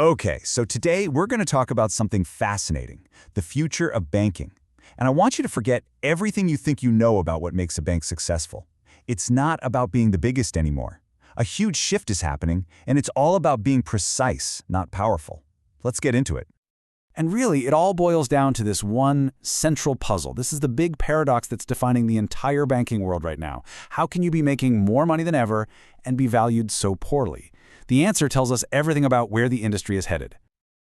Okay, so today we're going to talk about something fascinating, the future of banking. And I want you to forget everything you think you know about what makes a bank successful. It's not about being the biggest anymore. A huge shift is happening, and it's all about being precise, not powerful. Let's get into it. And really, it all boils down to this one central puzzle. This is the big paradox that's defining the entire banking world right now. How can you be making more money than ever and be valued so poorly? The answer tells us everything about where the industry is headed.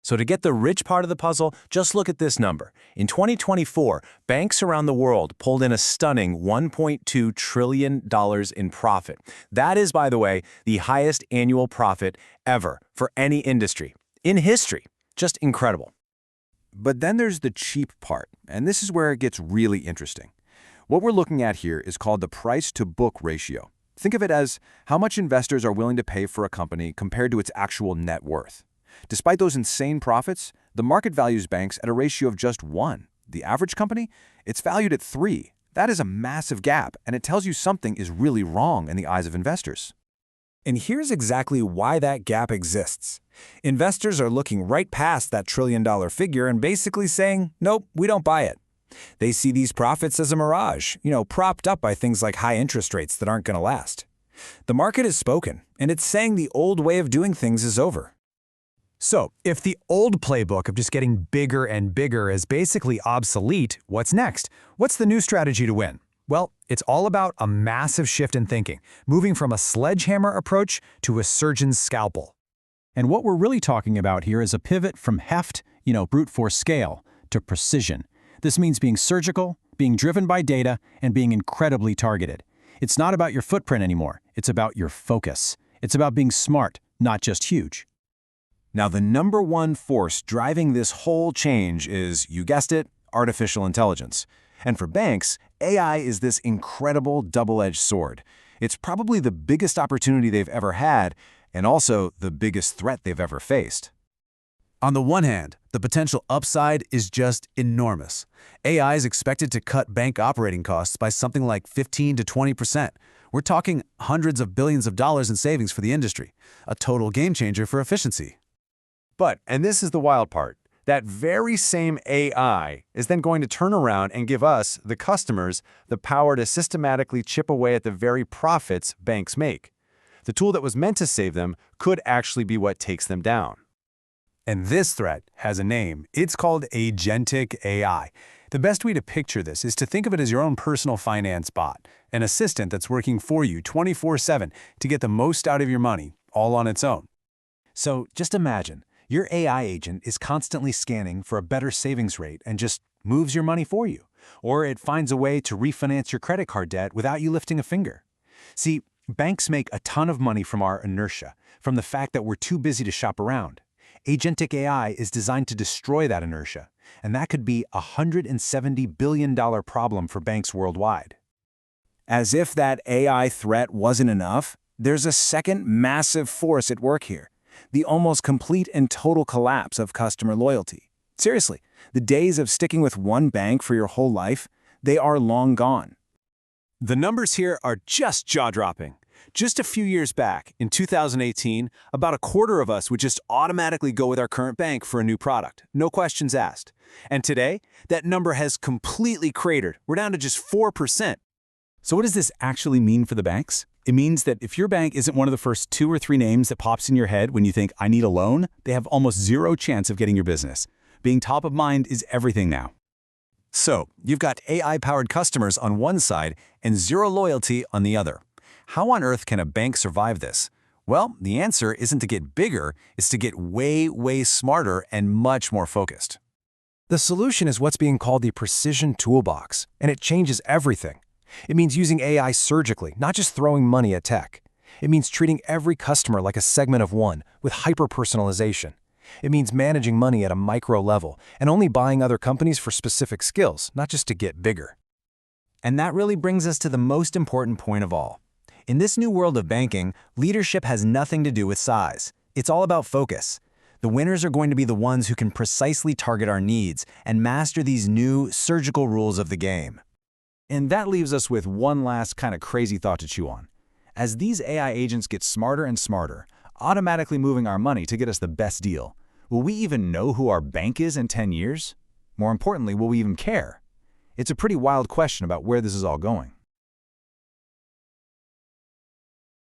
So to get the rich part of the puzzle, just look at this number. In 2024, banks around the world pulled in a stunning $1.2 trillion in profit. That is, by the way, the highest annual profit ever for any industry in history. Just incredible. But then there's the cheap part, and this is where it gets really interesting. What we're looking at here is called the price-to-book ratio. Think of it as how much investors are willing to pay for a company compared to its actual net worth. Despite those insane profits, the market values banks at a ratio of just 1. The average company? It's valued at 3. That is a massive gap, and it tells you something is really wrong in the eyes of investors. And here's exactly why that gap exists. Investors are looking right past that trillion-dollar figure and basically saying, nope, we don't buy it. They see these profits as a mirage, propped up by things like high interest rates that aren't going to last. The market has spoken, and it's saying the old way of doing things is over. So, if the old playbook of just getting bigger and bigger is basically obsolete, what's next? What's the new strategy to win? Well, it's all about a massive shift in thinking, moving from a sledgehammer approach to a surgeon's scalpel. And what we're really talking about here is a pivot from heft, brute force scale, to precision. This means being surgical, being driven by data, and being incredibly targeted. It's not about your footprint anymore. It's about your focus. It's about being smart, not just huge. Now, the number one force driving this whole change is, you guessed it, artificial intelligence. And for banks, AI is this incredible double-edged sword. It's probably the biggest opportunity they've ever had, and also the biggest threat they've ever faced. On the one hand, the potential upside is just enormous. AI is expected to cut bank operating costs by something like 15 to 20%. We're talking hundreds of billions of dollars in savings for the industry, a total game changer for efficiency. But, and this is the wild part, that very same AI is then going to turn around and give us, the customers, the power to systematically chip away at the very profits banks make. The tool that was meant to save them could actually be what takes them down. And this threat has a name. It's called Agentic AI. The best way to picture this is to think of it as your own personal finance bot, an assistant that's working for you 24/7 to get the most out of your money, all on its own. So just imagine, your AI agent is constantly scanning for a better savings rate and just moves your money for you. Or it finds a way to refinance your credit card debt without you lifting a finger. See, banks make a ton of money from our inertia, from the fact that we're too busy to shop around. Agentic AI is designed to destroy that inertia, and that could be a $170 billion problem for banks worldwide. As if that AI threat wasn't enough, there's a second massive force at work here, the almost complete and total collapse of customer loyalty. Seriously, the days of sticking with one bank for your whole life, they are long gone. The numbers here are just jaw-dropping. Just a few years back, in 2018, about a quarter of us would just automatically go with our current bank for a new product, no questions asked. And today, that number has completely cratered. We're down to just 4%. So what does this actually mean for the banks? It means that if your bank isn't one of the first 2 or 3 names that pops in your head when you think, I need a loan, they have almost zero chance of getting your business. Being top of mind is everything now. So, you've got AI-powered customers on one side and zero loyalty on the other. How on earth can a bank survive this? Well, the answer isn't to get bigger, it's to get way, way smarter and much more focused. The solution is what's being called the precision toolbox, and it changes everything. It means using AI surgically, not just throwing money at tech. It means treating every customer like a segment of one, with hyper-personalization. It means managing money at a micro level and only buying other companies for specific skills, not just to get bigger. And that really brings us to the most important point of all. In this new world of banking, leadership has nothing to do with size. It's all about focus. The winners are going to be the ones who can precisely target our needs and master these new surgical rules of the game. And that leaves us with one last kind of crazy thought to chew on. As these AI agents get smarter and smarter, automatically moving our money to get us the best deal. Will we even know who our bank is in 10 years? More importantly, will we even care? It's a pretty wild question about where this is all going.